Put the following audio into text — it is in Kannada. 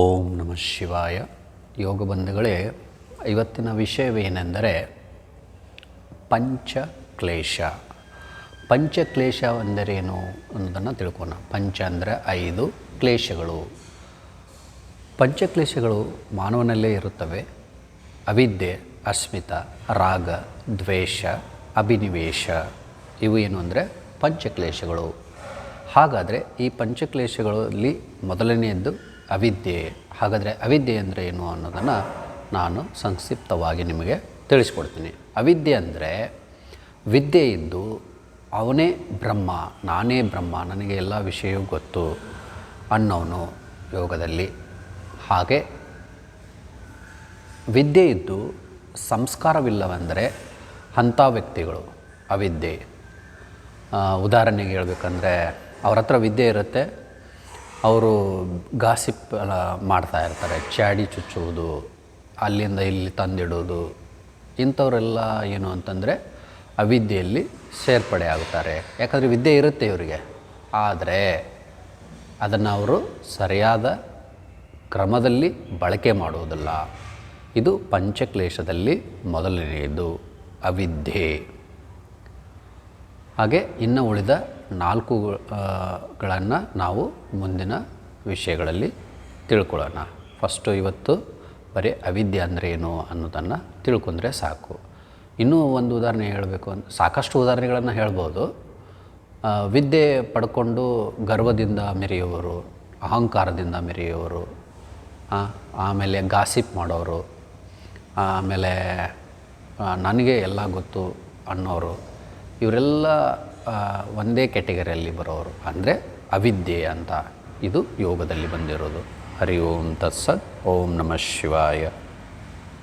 ಓಂ ನಮಃ ಶಿವಾಯ. ಯೋಗ ಬಂಧುಗಳೇ, ಇವತ್ತಿನ ವಿಷಯವೇನೆಂದರೆ ಪಂಚಕ್ಲೇಶ. ಪಂಚಕ್ಲೇಶ ಎಂದರೇನು ಅನ್ನೋದನ್ನು ತಿಳ್ಕೊಳ್ಳೋಣ. ಪಂಚ ಅಂದರೆ 5, ಕ್ಲೇಶಗಳು. ಪಂಚಕ್ಲೇಶಗಳು ಮಾನವನಲ್ಲೇ ಇರುತ್ತವೆ. ಅವಿದ್ಯೆ, ಅಸ್ಮಿತ, ರಾಗ, ದ್ವೇಷ, ಅಭಿನಿವೇಶ. ಇವು ಏನು ಅಂದರೆ ಪಂಚಕ್ಲೇಶಗಳು. ಹಾಗಾದರೆ ಈ ಪಂಚಕ್ಲೇಶಗಳಲ್ಲಿ ಮೊದಲನೆಯದ್ದು ಅವಿದ್ಯೆ. ಹಾಗಾದರೆ ಅವಿದ್ಯೆ ಅಂದರೆ ಏನು ಅನ್ನೋದನ್ನು ನಾನು ಸಂಕ್ಷಿಪ್ತವಾಗಿ ನಿಮಗೆ ತಿಳಿಸ್ಕೊಡ್ತೀನಿ. ಅವಿದ್ಯೆ ಅಂದರೆ ವಿದ್ಯೆ ಇದ್ದು ಅವನೇ ಬ್ರಹ್ಮ, ನಾನೇ ಬ್ರಹ್ಮ, ನನಗೆ ಎಲ್ಲ ವಿಷಯವೂ ಗೊತ್ತು ಅನ್ನೋನು ಯೋಗದಲ್ಲಿ. ಹಾಗೆ ವಿದ್ಯೆ ಇದ್ದು ಸಂಸ್ಕಾರವಿಲ್ಲವೆಂದರೆ ಅಂಥ ವ್ಯಕ್ತಿಗಳು ಅವಿದ್ಯೆ. ಉದಾಹರಣೆಗೆ ಹೇಳ್ಬೇಕಂದ್ರೆ, ಅವ್ರ ಹತ್ರ ವಿದ್ಯೆ ಇರುತ್ತೆ, ಅವರು ಗಾಸಿಪ್ ಮಾಡ್ತಾ ಇರ್ತಾರೆ, ಚಾಡಿ ಚುಚ್ಚುವುದು, ಅಲ್ಲಿಂದ ಇಲ್ಲಿ ತಂದಿಡೋದು. ಇಂಥವರೆಲ್ಲ ಏನು ಅಂತಂದರೆ ಅವಿದ್ಯೆಯಲ್ಲಿ ಸೇರ್ಪಡೆ ಆಗುತ್ತಾರೆ. ಯಾಕಂದರೆ ವಿದ್ಯೆ ಇರುತ್ತೆ ಇವರಿಗೆ, ಆದರೆ ಅದನ್ನು ಅವರು ಸರಿಯಾದ ಕ್ರಮದಲ್ಲಿ ಬಳಕೆ ಮಾಡುವುದಿಲ್ಲ. ಇದು ಪಂಚಕ್ಲೇಶದಲ್ಲಿ ಮೊದಲನೆಯದು ಅವಿದ್ಯೆ. ಹಾಗೆ ಇನ್ನು ಉಳಿದ 4ಗಳನ್ನು ನಾವು ಮುಂದಿನ ವಿಷಯಗಳಲ್ಲಿ ತಿಳ್ಕೊಳ್ಳೋಣ. ಫಸ್ಟು ಇವತ್ತು ಬರೀ ಅವಿದ್ಯೆ ಅಂದರೆ ಏನು ಅನ್ನೋದನ್ನು ತಿಳ್ಕೊಂಡ್ರೆ ಸಾಕು. ಇನ್ನೂ ಒಂದು ಉದಾಹರಣೆ ಹೇಳಬೇಕು ಅಂತ, ಸಾಕಷ್ಟು ಉದಾಹರಣೆಗಳನ್ನು ಹೇಳ್ಬೋದು. ವಿದ್ಯೆ ಪಡ್ಕೊಂಡು ಗರ್ವದಿಂದ ಮೆರೆಯುವವರು, ಅಹಂಕಾರದಿಂದ ಮೆರೆಯುವವರು, ಆಮೇಲೆ ಗಾಸಿಪ್ ಮಾಡೋರು, ಆಮೇಲೆ ನನಗೆ ಎಲ್ಲ ಗೊತ್ತು ಅನ್ನೋರು, ಇವರೆಲ್ಲ ಒಂದೇ ಕ್ಯಾಟಗರಿಯಲ್ಲಿ ಬರೋರು, ಅಂದರೆ ಅವಿದ್ಯೆ ಅಂತ. ಇದು ಯೋಗದಲ್ಲಿ ಬಂದಿರೋದು. ಹರಿ ಓಂ ತತ್ಸತ್. ಓಂ ನಮಃ ಶಿವಾಯ.